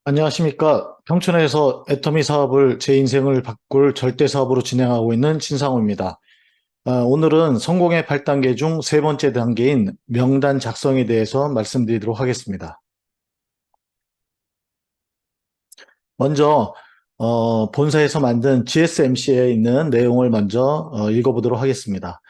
안녕하십니까. 평촌에서 애터미 사업을 제 인생을 바꿀 절대 사업으로 진행하고 있는 신상호입니다. 오늘은 성공의 8단계 중 세 번째 단계인 명단 작성에 대해서 말씀드리도록 하겠습니다. 먼저 본사에서 만든 GSMC에 있는 내용을 먼저 읽어보도록 하겠습니다.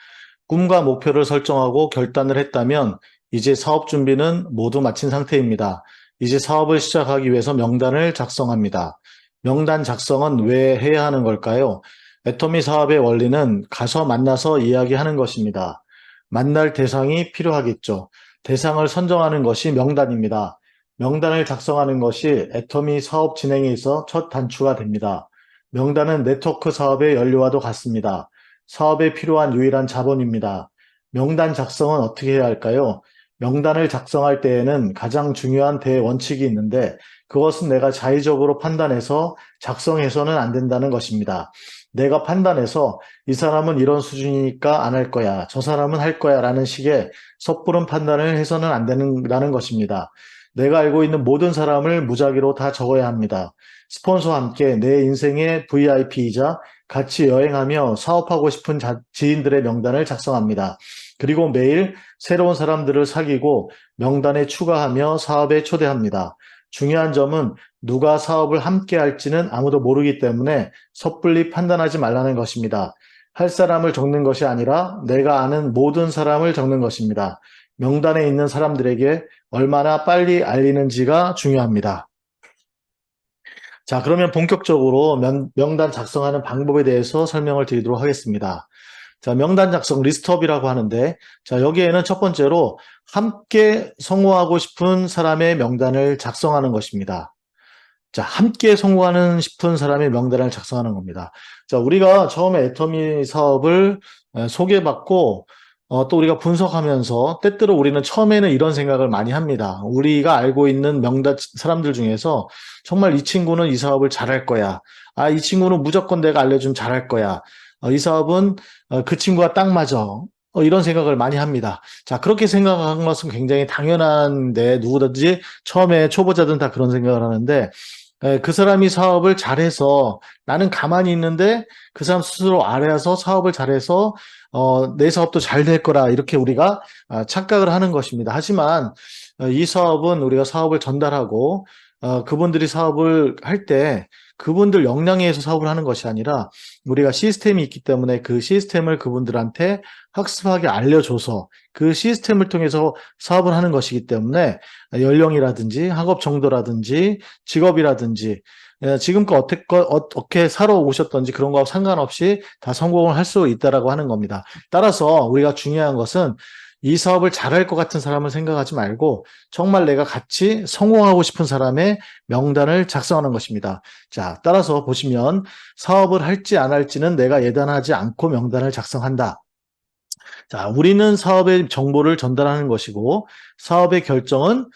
꿈과 목표를 설정하고 결단을 했다면 이제 사업 준비는 모두 마친 상태입니다. 이제 사업을 시작하기 위해서 명단을 작성합니다. 명단 작성은 왜 해야 하는 걸까요? 애터미 사업의 원리는 가서 만나서 이야기하는 것입니다. 만날 대상이 필요하겠죠. 대상을 선정하는 것이 명단입니다. 명단을 작성하는 것이 애터미 사업 진행에 있어 첫 단추가 됩니다. 명단은 네트워크 사업의 연료와도 같습니다. 사업에 필요한 유일한 자본입니다. 명단 작성은 어떻게 해야 할까요? 명단을 작성할 때에는 가장 중요한 대원칙이 있는데 그것은 내가 자의적으로 판단해서 작성해서는 안 된다는 것입니다. 내가 판단해서 이 사람은 이런 수준이니까 안 할 거야, 저 사람은 할 거야 라는 식의 섣부른 판단을 해서는 안 된다는 것입니다. 내가 알고 있는 모든 사람을 무작위로 다 적어야 합니다. 스폰서와 함께 내 인생의 VIP이자 같이 여행하며 사업하고 싶은 지인들의 명단을 작성합니다. 그리고 매일 새로운 사람들을 사귀고 명단에 추가하며 사업에 초대합니다. 중요한 점은 누가 사업을 함께 할지는 아무도 모르기 때문에 섣불리 판단하지 말라는 것입니다. 할 사람을 적는 것이 아니라 내가 아는 모든 사람을 적는 것입니다. 명단에 있는 사람들에게 얼마나 빨리 알리는지가 중요합니다. 자, 그러면 본격적으로 명단 작성하는 방법에 대해서 설명을 드리도록 하겠습니다. 자, 명단 작성 리스트업이라고 하는데, 자, 여기에는 첫 번째로 함께 성공하고 싶은 사람의 명단을 작성하는 것입니다. 자, 함께 성공하는 싶은 사람의 명단을 작성하는 겁니다. 자, 우리가 처음에 애터미 사업을 소개받고 또 우리가 분석하면서 때때로 우리는 처음에는 이런 생각을 많이 합니다. 우리가 알고 있는 명단 사람들 중에서 정말 이 친구는 이 사업을 잘할 거야. 아, 이 친구는 무조건 내가 알려주면 잘할 거야. 이 사업은 그 친구가 딱 맞아. 이런 생각을 많이 합니다. 자, 그렇게 생각하는 것은 굉장히 당연한데 누구든지 처음에 초보자들은 다 그런 생각을 하는데 그 사람이 사업을 잘해서 나는 가만히 있는데 그 사람 스스로 알아서 사업을 잘해서 내 사업도 잘 될 거라 이렇게 우리가 착각을 하는 것입니다. 하지만 이 사업은 우리가 사업을 전달하고 그분들이 사업을 할 때 그분들 역량에 의해서 사업을 하는 것이 아니라 우리가 시스템이 있기 때문에 그 시스템을 그분들한테 학습하게 알려줘서 그 시스템을 통해서 사업을 하는 것이기 때문에 연령이라든지 학업 정도라든지 직업이라든지 지금껏 어떻게 살아오셨던지 그런 거하고 상관없이 다 성공을 할 수 있다라고 하는 겁니다. 따라서 우리가 중요한 것은 이 사업을 잘할 것 같은 사람을 생각하지 말고 정말 내가 같이 성공하고 싶은 사람의 명단을 작성하는 것입니다. 자, 따라서 보시면 사업을 할지 안 할지는 내가 예단하지 않고 명단을 작성한다. 자, 우리는 사업의 정보를 전달하는 것이고 사업의 결정은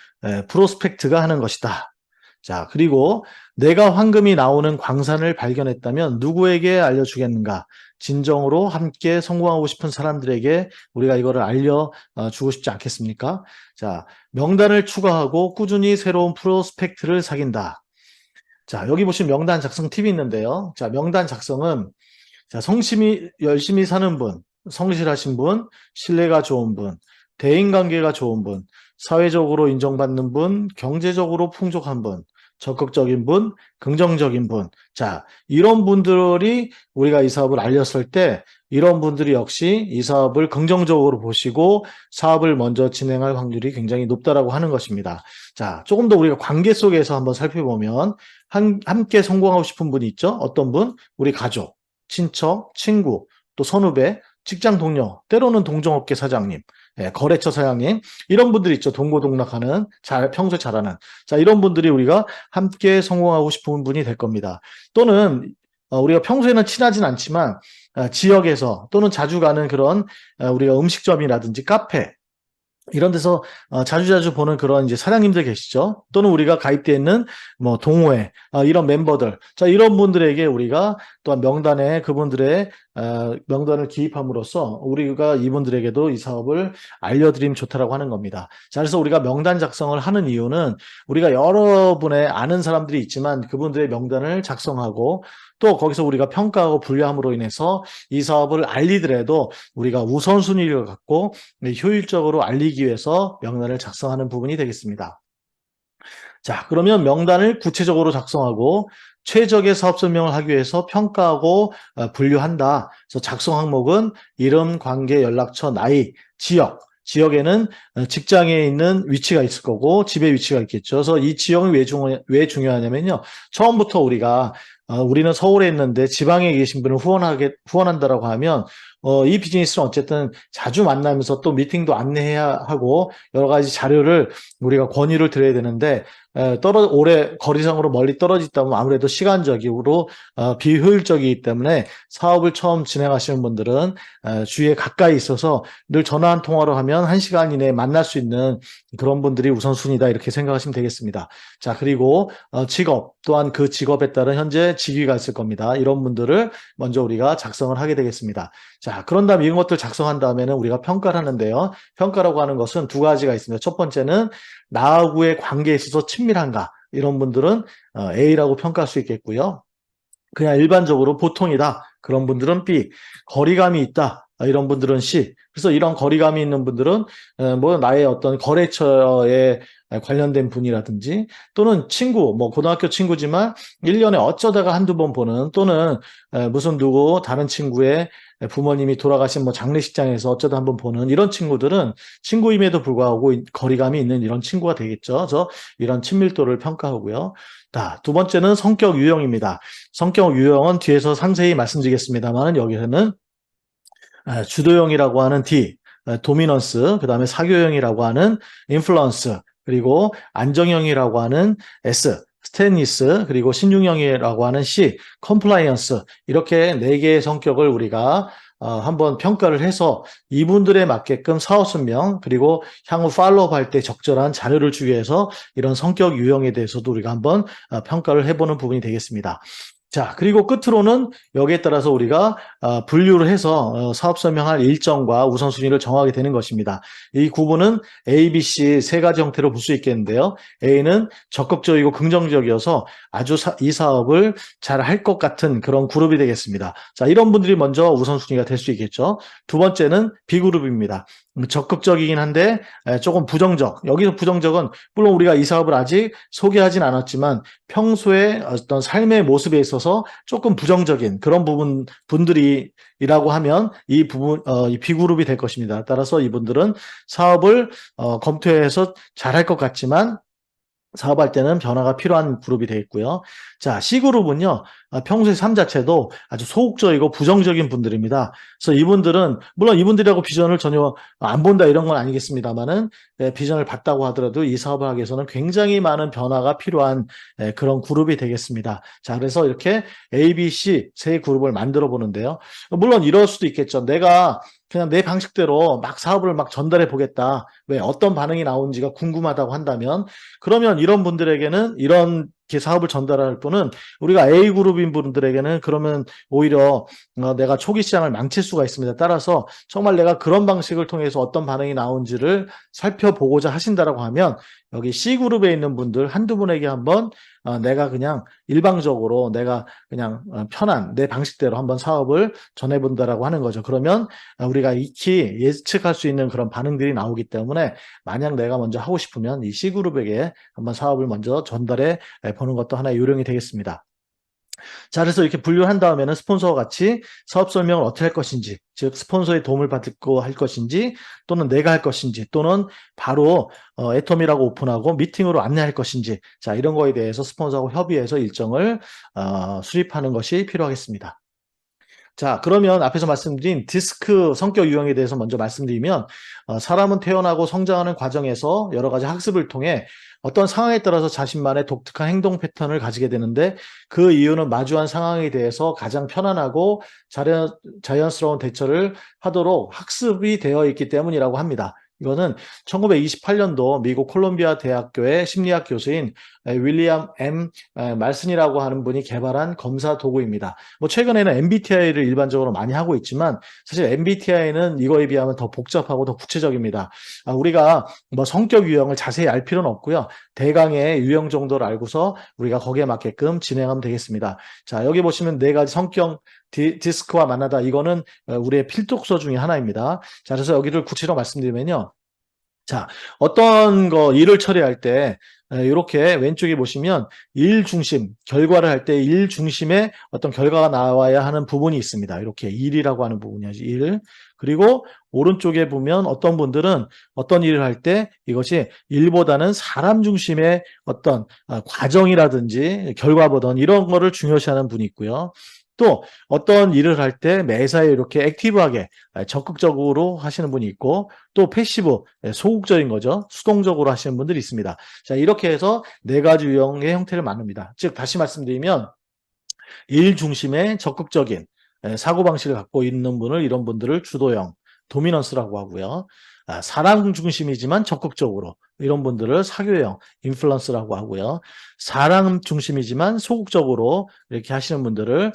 프로스펙트가 하는 것이다. 자, 그리고 내가 황금이 나오는 광산을 발견했다면 누구에게 알려주겠는가? 진정으로 함께 성공하고 싶은 사람들에게 우리가 이거를 알려주고 싶지 않겠습니까? 자, 명단을 추가하고 꾸준히 새로운 프로스펙트를 사귄다. 자, 여기 보시면 명단 작성 팁이 있는데요. 자, 명단 작성은 자, 성심이 열심히 사는 분, 성실하신 분, 신뢰가 좋은 분, 대인관계가 좋은 분, 사회적으로 인정받는 분, 경제적으로 풍족한 분, 적극적인 분, 긍정적인 분. 자, 이런 분들이 우리가 이 사업을 알렸을 때 이런 분들이 역시 이 사업을 긍정적으로 보시고 사업을 먼저 진행할 확률이 굉장히 높다라고 하는 것입니다. 자, 조금 더 우리가 관계 속에서 한번 살펴보면 함께 성공하고 싶은 분이 있죠. 어떤 분? 우리 가족. 친척, 친구, 또 선후배, 직장 동료, 때로는 동종업계 사장님, 거래처 사장님, 이런 분들이 있죠. 동고동락하는, 평소에 잘하는. 자, 이런 분들이 우리가 함께 성공하고 싶은 분이 될 겁니다. 또는, 우리가 평소에는 친하진 않지만, 지역에서 또는 자주 가는 그런, 우리가 음식점이라든지 카페, 이런 데서 자주자주 보는 그런 이제 사장님들 계시죠? 또는 우리가 가입되어 있는 뭐 동호회 이런 멤버들, 자 이런 분들에게 우리가 또한 명단에 그분들의 명단을 기입함으로써 우리가 이분들에게도 이 사업을 알려드리면 좋다라고 하는 겁니다. 자 그래서 우리가 명단 작성을 하는 이유는 우리가 여러분의 아는 사람들이 있지만 그분들의 명단을 작성하고 또 거기서 우리가 평가하고 분류함으로 인해서 이 사업을 알리더라도 우리가 우선순위를 갖고 효율적으로 알리기 위해서 명단을 작성하는 부분이 되겠습니다. 자, 그러면 명단을 구체적으로 작성하고 최적의 사업 설명을 하기 위해서 평가하고 분류한다. 그래서 작성 항목은 이름, 관계, 연락처, 나이, 지역. 지역에는 직장에 있는 위치가 있을 거고 집의 위치가 있겠죠. 그래서 이 지역이 왜 중요하냐면요. 처음부터 우리는 서울에 있는데 지방에 계신 분을 후원한다라고 하면 이 비즈니스는 어쨌든 자주 만나면서 또 미팅도 안내해야 하고 여러 가지 자료를 우리가 권유를 드려야 되는데 오래 거리상으로 멀리 떨어지다 보면 아무래도 시간적으로 비효율적이기 때문에 사업을 처음 진행하시는 분들은 주위에 가까이 있어서 늘 전화 한 통화로 하면 1시간 이내에 만날 수 있는 그런 분들이 우선순위다 이렇게 생각하시면 되겠습니다. 자 그리고 직업 또한 그 직업에 따른 현재 직위가 있을 겁니다. 이런 분들을 먼저 우리가 작성을 하게 되겠습니다. 자 그런 다음 이런 것들 작성한 다음에는 우리가 평가를 하는데요. 평가라고 하는 것은 두 가지가 있습니다. 첫 번째는 나하고의 관계에 있어서 친밀한가 이런 분들은 A라고 평가할 수 있겠고요. 그냥 일반적으로 보통이다. 그런 분들은 B. 거리감이 있다. 이런 분들은 C. 그래서 이런 거리감이 있는 분들은 뭐 나의 어떤 거래처에 관련된 분이라든지 또는 친구, 뭐 고등학교 친구지만 1년에 어쩌다가 한두 번 보는 또는 무슨 누구 다른 친구의 부모님이 돌아가신 뭐 장례식장에서 어쩌다 한번 보는 이런 친구들은 친구임에도 불구하고 거리감이 있는 이런 친구가 되겠죠. 그래서 이런 친밀도를 평가하고요. 자, 두 번째는 성격 유형입니다. 성격 유형은 뒤에서 상세히 말씀드리겠습니다만 여기서는 주도형이라고 하는 D, 도미넌스, 그 다음에 사교형이라고 하는 인플루언스, 그리고 안정형이라고 하는 S, 스테니스, 그리고 신중형이라고 하는 C, 컴플라이언스 이렇게 네 개의 성격을 우리가 한번 평가를 해서 이분들에 맞게끔 사업 설명 그리고 향후 팔로업 할 때 적절한 자료를 주기 위해서 이런 성격 유형에 대해서도 우리가 한번 평가를 해보는 부분이 되겠습니다. 자, 그리고 끝으로는 여기에 따라서 우리가 분류를 해서 사업 설명할 일정과 우선순위를 정하게 되는 것입니다. 이 구분은 A, B, C 세 가지 형태로 볼 수 있겠는데요. A는 적극적이고 긍정적이어서 아주 이 사업을 잘 할 것 같은 그런 그룹이 되겠습니다. 자, 이런 분들이 먼저 우선순위가 될 수 있겠죠. 두 번째는 B그룹입니다. 적극적이긴 한데 조금 부정적. 여기서 부정적은 물론 우리가 이 사업을 아직 소개하진 않았지만 평소에 어떤 삶의 모습에 있어서 조금 부정적인 그런 분들이라고 하면 이 B그룹이 될 것입니다. 따라서 이분들은 사업을 검토해서 잘할 것 같지만 사업할 때는 변화가 필요한 그룹이 되겠고요. 자, C그룹은요, 평소의 삶 자체도 아주 소극적이고 부정적인 분들입니다. 그래서 이분들은, 물론 이분들이라고 비전을 전혀 안 본다 이런 건 아니겠습니다만은, 비전을 봤다고 하더라도 이 사업을 하기 위해서는 굉장히 많은 변화가 필요한 그런 그룹이 되겠습니다. 자, 그래서 이렇게 A, B, C 세 그룹을 만들어 보는데요. 물론 이럴 수도 있겠죠. 내가 그냥 내 방식대로 막 사업을 막 전달해 보겠다. 왜 어떤 반응이 나오는지가 궁금하다고 한다면 그러면 이런 분들에게는 이런 사업을 전달할 분은 우리가 A그룹인 분들에게는 그러면 오히려 내가 초기 시장을 망칠 수가 있습니다. 따라서 정말 내가 그런 방식을 통해서 어떤 반응이 나온지를 살펴보고자 하신다라고 하면 여기 C그룹에 있는 분들 한두 분에게 한번 내가 그냥 일방적으로 내가 그냥 편한 내 방식대로 한번 사업을 전해본다라고 하는 거죠. 그러면 우리가 익히 예측할 수 있는 그런 반응들이 나오기 때문에 만약 내가 먼저 하고 싶으면 이 C그룹에게 한번 사업을 먼저 전달해 보는 것도 하나의 요령이 되겠습니다. 자, 그래서 이렇게 분류를 한 다음에는 스폰서와 같이 사업 설명을 어떻게 할 것인지, 즉 스폰서의 도움을 받고 할 것인지, 또는 내가 할 것인지, 또는 바로 애텀이라고 오픈하고 미팅으로 안내할 것인지, 자 이런 거에 대해서 스폰서하고 협의해서 일정을 수립하는 것이 필요하겠습니다. 자, 그러면 앞에서 말씀드린 디스크 성격 유형에 대해서 먼저 말씀드리면 사람은 태어나고 성장하는 과정에서 여러 가지 학습을 통해 어떤 상황에 따라서 자신만의 독특한 행동 패턴을 가지게 되는데 그 이유는 마주한 상황에 대해서 가장 편안하고 자연스러운 대처를 하도록 학습이 되어 있기 때문이라고 합니다. 이거는 1928년도 미국 콜롬비아 대학교의 심리학 교수인 윌리엄 M. 말슨이라고 하는 분이 개발한 검사 도구입니다. 뭐 최근에는 MBTI를 일반적으로 많이 하고 있지만 사실 MBTI는 이거에 비하면 더 복잡하고 더 구체적입니다. 우리가 뭐 성격 유형을 자세히 알 필요는 없고요. 대강의 유형 정도를 알고서 우리가 거기에 맞게끔 진행하면 되겠습니다. 자, 여기 보시면 네 가지 성격 디스크와 만나다. 이거는 우리의 필독서 중에 하나입니다. 자, 그래서 여기를 구체적으로 말씀드리면요. 자, 어떤 일을 처리할 때 이렇게 왼쪽에 보시면 일 중심, 결과를 할 때 일 중심의 어떤 결과가 나와야 하는 부분이 있습니다. 이렇게 일이라고 하는 부분이죠. 일. 그리고 오른쪽에 보면 어떤 분들은 어떤 일을 할 때 이것이 일보다는 사람 중심의 어떤 과정이라든지 결과보다는 이런 거를 중요시하는 분이 있고요. 또 어떤 일을 할 때 매사에 이렇게 액티브하게 적극적으로 하시는 분이 있고 또 패시브, 소극적인 거죠. 수동적으로 하시는 분들이 있습니다. 자, 이렇게 해서 네 가지 유형의 형태를 나눕니다. 즉 다시 말씀드리면 일 중심의 적극적인 사고방식을 갖고 있는 분을 이런 분들을 주도형, 도미넌스라고 하고요. 사람 중심이지만 적극적으로 이런 분들을 사교형, 인플루언스라고 하고요. 사람 중심이지만 소극적으로 이렇게 하시는 분들을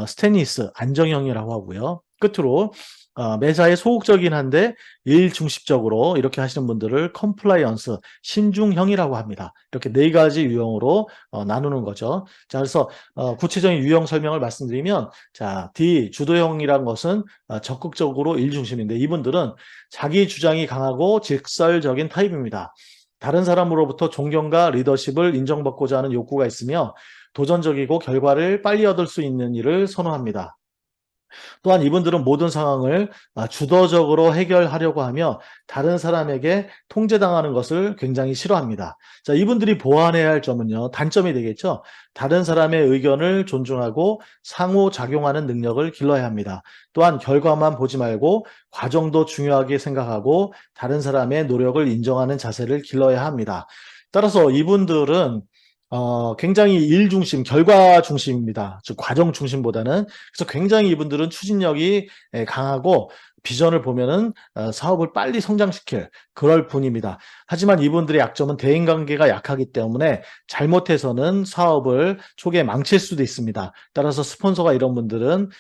스테니스, 안정형이라고 하고요. 끝으로 매사에 소극적인 한데 일 중심적으로 이렇게 하시는 분들을 컴플라이언스, 신중형이라고 합니다. 이렇게 네 가지 유형으로 나누는 거죠. 자, 그래서 구체적인 유형 설명을 말씀드리면 자, D, 주도형이란 것은 적극적으로 일 중심인데 이분들은 자기 주장이 강하고 직설적인 타입입니다. 다른 사람으로부터 존경과 리더십을 인정받고자 하는 욕구가 있으며 도전적이고 결과를 빨리 얻을 수 있는 일을 선호합니다. 또한 이분들은 모든 상황을 주도적으로 해결하려고 하며 다른 사람에게 통제당하는 것을 굉장히 싫어합니다. 자, 이분들이 보완해야 할 점은요. 단점이 되겠죠. 다른 사람의 의견을 존중하고 상호작용하는 능력을 길러야 합니다. 또한 결과만 보지 말고 과정도 중요하게 생각하고 다른 사람의 노력을 인정하는 자세를 길러야 합니다. 따라서 이분들은 굉장히 일 중심, 결과 중심입니다. 즉 과정 중심보다는. 그래서 굉장히 이분들은 추진력이 강하고 비전을 보면은 사업을 빨리 성장시킬 그럴 분입니다. 하지만 이분들의 약점은 대인관계가 약하기 때문에 잘못해서는 사업을 초기에 망칠 수도 있습니다. 따라서 스폰서가 이런 분들은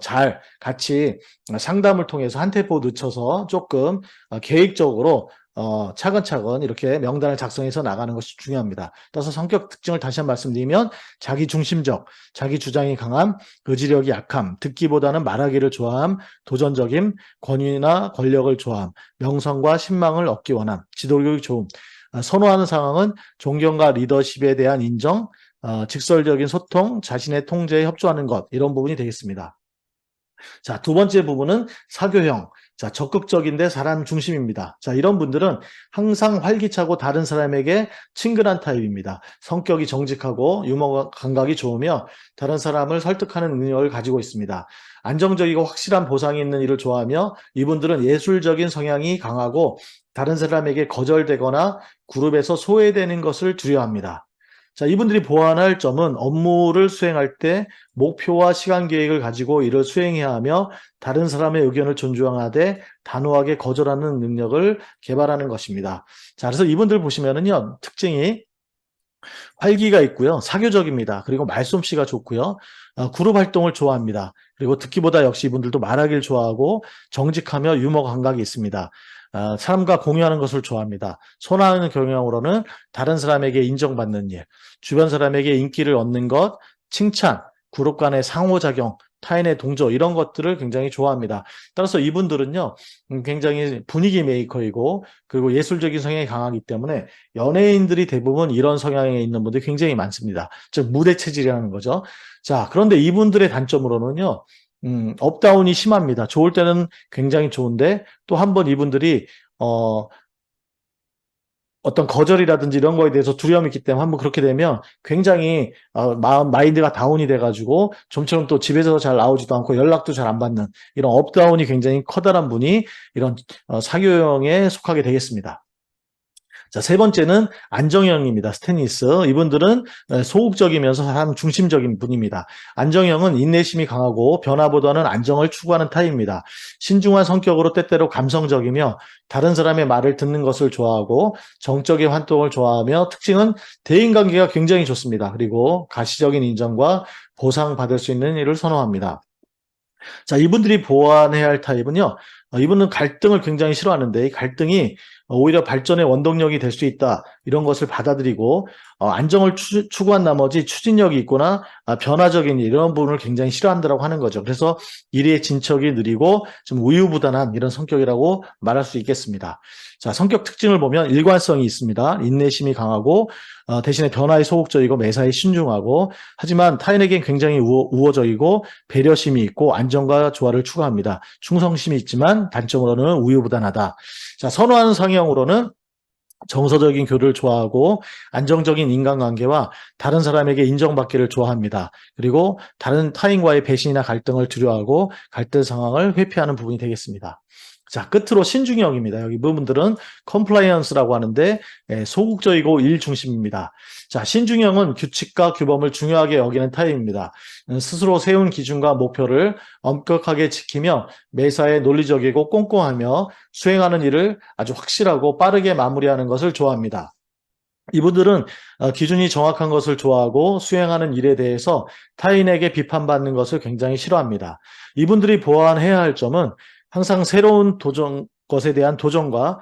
잘 같이 상담을 통해서 한 템포 늦춰서 조금 계획적으로 차근차근 이렇게 명단을 작성해서 나가는 것이 중요합니다. 따라서 성격 특징을 다시 한번 말씀드리면 자기 중심적, 자기 주장이 강함, 의지력이 약함, 듣기보다는 말하기를 좋아함, 도전적임, 권위나 권력을 좋아함, 명성과 신망을 얻기 원함, 지도력이 좋음. 선호하는 상황은 존경과 리더십에 대한 인정, 직설적인 소통, 자신의 통제에 협조하는 것 이런 부분이 되겠습니다. 자, 두 번째 부분은 사교형. 자, 적극적인데 사람 중심입니다. 자, 이런 분들은 항상 활기차고 다른 사람에게 친근한 타입입니다. 성격이 정직하고 유머 감각이 좋으며 다른 사람을 설득하는 능력을 가지고 있습니다. 안정적이고 확실한 보상이 있는 일을 좋아하며 이분들은 예술적인 성향이 강하고 다른 사람에게 거절되거나 그룹에서 소외되는 것을 두려워합니다. 자, 이분들이 보완할 점은 업무를 수행할 때 목표와 시간 계획을 가지고 이를 수행해야 하며 다른 사람의 의견을 존중하되 단호하게 거절하는 능력을 개발하는 것입니다. 자, 그래서 이분들 보시면은요, 특징이 활기가 있고요, 사교적입니다. 그리고 말솜씨가 좋고요, 그룹 활동을 좋아합니다. 그리고 듣기보다 역시 이분들도 말하기를 좋아하고 정직하며 유머 감각이 있습니다. 사람과 공유하는 것을 좋아합니다. 선호하는 경향으로는 다른 사람에게 인정받는 일, 주변 사람에게 인기를 얻는 것, 칭찬, 그룹 간의 상호작용, 타인의 동조 이런 것들을 굉장히 좋아합니다. 따라서 이분들은요, 굉장히 분위기 메이커이고 그리고 예술적인 성향이 강하기 때문에 연예인들이 대부분 이런 성향에 있는 분들이 굉장히 많습니다. 즉 무대 체질이라는 거죠. 자, 그런데 이분들의 단점으로는요, 업다운이 심합니다. 좋을 때는 굉장히 좋은데 또 한 번 이분들이 어떤 거절이라든지 이런 거에 대해서 두려움이 있기 때문에 한번 그렇게 되면 굉장히 마인드가 다운이 돼가지고 좀처럼 또 집에서 잘 나오지도 않고 연락도 잘 안 받는 이런 업다운이 굉장히 커다란 분이 이런 사교형에 속하게 되겠습니다. 자, 세 번째는 안정형입니다. 스테니스. 이분들은 소극적이면서 사람 중심적인 분입니다. 안정형은 인내심이 강하고 변화보다는 안정을 추구하는 타입입니다. 신중한 성격으로 때때로 감성적이며 다른 사람의 말을 듣는 것을 좋아하고 정적인 활동을 좋아하며 특징은 대인관계가 굉장히 좋습니다. 그리고 가시적인 인정과 보상받을 수 있는 일을 선호합니다. 자, 이분들이 보완해야 할 타입은요. 이분은 갈등을 굉장히 싫어하는데 이 갈등이 오히려 발전의 원동력이 될 수 있다. 이런 것을 받아들이고 안정을 추구한 나머지 추진력이 있거나 변화적인 이런 부분을 굉장히 싫어한다고 하는 거죠. 그래서 일의 진척이 느리고 좀 우유부단한 이런 성격이라고 말할 수 있겠습니다. 자, 성격 특징을 보면 일관성이 있습니다. 인내심이 강하고 대신에 변화에 소극적이고 매사에 신중하고 하지만 타인에겐 굉장히 우호적이고 배려심이 있고 안정과 조화를 추구합니다. 충성심이 있지만 단점으로는 우유부단하다. 자, 선호하는 성향으로는 정서적인 교류를 좋아하고 안정적인 인간관계와 다른 사람에게 인정받기를 좋아합니다. 그리고 다른 타인과의 배신이나 갈등을 두려워하고 갈등 상황을 회피하는 부분이 되겠습니다. 자, 끝으로 신중형입니다. 여기 부분들은 컴플라이언스라고 하는데 소극적이고 일 중심입니다. 자, 신중형은 규칙과 규범을 중요하게 여기는 타입입니다. 스스로 세운 기준과 목표를 엄격하게 지키며 매사에 논리적이고 꼼꼼하며 수행하는 일을 아주 확실하고 빠르게 마무리하는 것을 좋아합니다. 이분들은 기준이 정확한 것을 좋아하고 수행하는 일에 대해서 타인에게 비판받는 것을 굉장히 싫어합니다. 이분들이 보완해야 할 점은 항상 새로운 것에 대한 도전과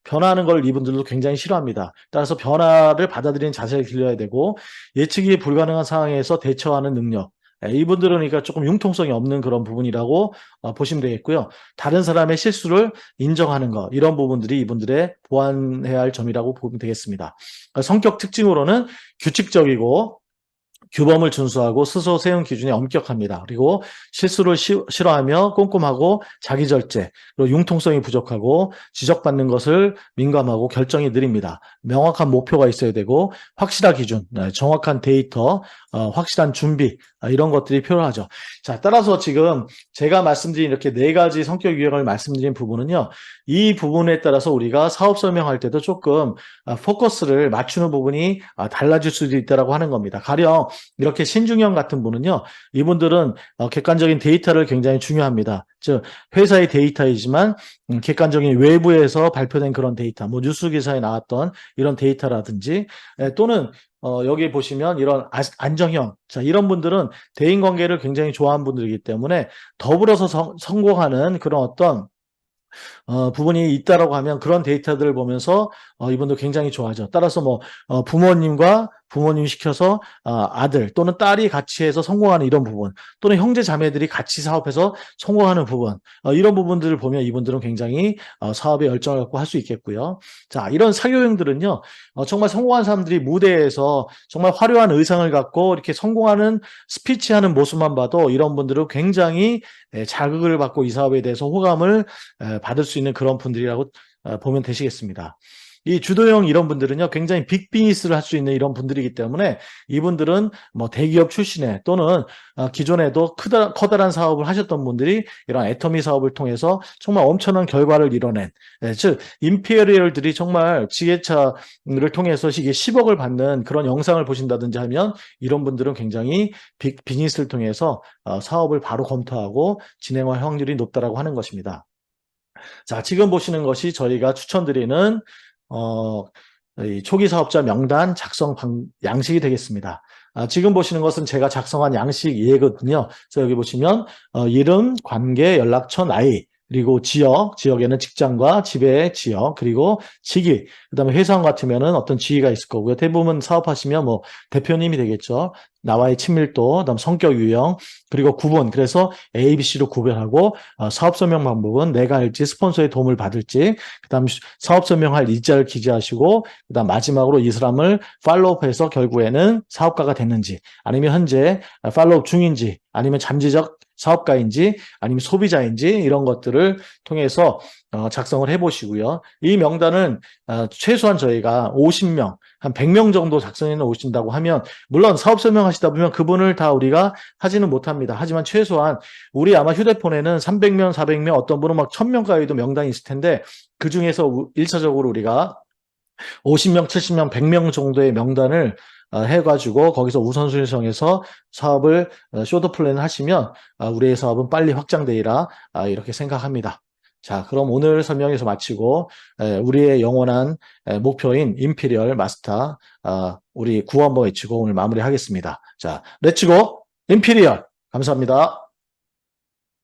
변화하는 걸 이분들도 굉장히 싫어합니다. 따라서 변화를 받아들이는 자세를 길러야 되고 예측이 불가능한 상황에서 대처하는 능력. 이분들은 그러니까 조금 융통성이 없는 그런 부분이라고 보시면 되겠고요. 다른 사람의 실수를 인정하는 것, 이런 부분들이 이분들의 보완해야 할 점이라고 보면 되겠습니다. 성격 특징으로는 규칙적이고 규범을 준수하고 스스로 세운 기준이 엄격합니다. 그리고 실수를 싫어하며 꼼꼼하고 자기절제, 그리고 융통성이 부족하고 지적받는 것을 민감하고 결정이 느립니다. 명확한 목표가 있어야 되고 확실한 기준, 정확한 데이터, 확실한 준비, 이런 것들이 필요하죠. 자, 따라서 지금 제가 말씀드린 이렇게 네 가지 성격 유형을 말씀드린 부분은요. 이 부분에 따라서 우리가 사업 설명할 때도 조금 포커스를 맞추는 부분이 달라질 수도 있다고 하는 겁니다. 가령 이렇게 신중형 같은 분은요. 이분들은 객관적인 데이터를 굉장히 중요합니다. 즉 회사의 데이터이지만 객관적인 외부에서 발표된 그런 데이터, 뭐 뉴스 기사에 나왔던 이런 데이터라든지 또는 여기 보시면 이런 안정형, 자, 이런 분들은 대인관계를 굉장히 좋아하는 분들이기 때문에 더불어서 성공하는 그런 어떤 부분이 있다라고 하면 그런 데이터들을 보면서 이분도 굉장히 좋아하죠. 따라서 뭐 부모님 시켜서 아들 또는 딸이 같이 해서 성공하는 이런 부분, 또는 형제 자매들이 같이 사업해서 성공하는 부분, 이런 부분들을 보면 이분들은 굉장히 사업에 열정을 갖고 할 수 있겠고요. 자, 이런 사교형들은요, 정말 성공한 사람들이 무대에서 정말 화려한 의상을 갖고 이렇게 성공하는 스피치하는 모습만 봐도 이런 분들은 굉장히 자극을 받고 이 사업에 대해서 호감을 받을 수 있는 그런 분들이라고 보면 되시겠습니다. 이 주도형 이런 분들은요, 굉장히 빅 비즈니스를 할 수 있는 이런 분들이기 때문에 이분들은 뭐 대기업 출신에 또는 기존에도 커다란 사업을 하셨던 분들이 이런 애터미 사업을 통해서 정말 엄청난 결과를 이뤄낸, 즉 임페리얼들이 정말 지게차를 통해서 이게 10억을 받는 그런 영상을 보신다든지 하면 이런 분들은 굉장히 빅 비즈니스를 통해서 사업을 바로 검토하고 진행할 확률이 높다라고 하는 것입니다. 자, 지금 보시는 것이 저희가 추천드리는 이 초기 사업자 명단 작성 양식이 되겠습니다. 지금 보시는 것은 제가 작성한 양식 예거든요. 그래서 여기 보시면 이름, 관계, 연락처, 나이, 그리고 지역에는 직장과 지배의 지역, 그리고 직위, 그다음에 회사 같으면은 어떤 지위가 있을 거고요. 대부분 사업하시면 뭐 대표님이 되겠죠. 나와의 친밀도, 그다음 성격 유형, 그리고 구분. 그래서 A, B, C로 구별하고 사업 설명 방법은 내가 할지 스폰서의 도움을 받을지, 그다음 사업 설명할 일자를 기재하시고, 그다음 마지막으로 이 사람을 팔로우업해서 결국에는 사업가가 됐는지, 아니면 현재 팔로우업 중인지, 아니면 잠재적 사업가인지 아니면 소비자인지 이런 것들을 통해서 작성을 해보시고요. 이 명단은 최소한 저희가 50명, 한 100명 정도 작성해 놓으신다고 하면 물론 사업 설명하시다 보면 그분을 다 우리가 하지는 못합니다. 하지만 최소한 우리 아마 휴대폰에는 300명, 400명, 어떤 분은 막 1000명까지도 명단이 있을 텐데 그중에서 1차적으로 우리가 50명, 70명, 100명 정도의 명단을 해가지고 거기서 우선순위 정해서 사업을 쇼트 플랜을 하시면 우리의 사업은 빨리 확장되리라 이렇게 생각합니다. 자, 그럼 오늘 설명에서 마치고 우리의 영원한 목표인 임피리얼 마스터 우리 구호 한번 외치고 오늘 마무리하겠습니다. 자, 렛츠고 임피리얼. 감사합니다.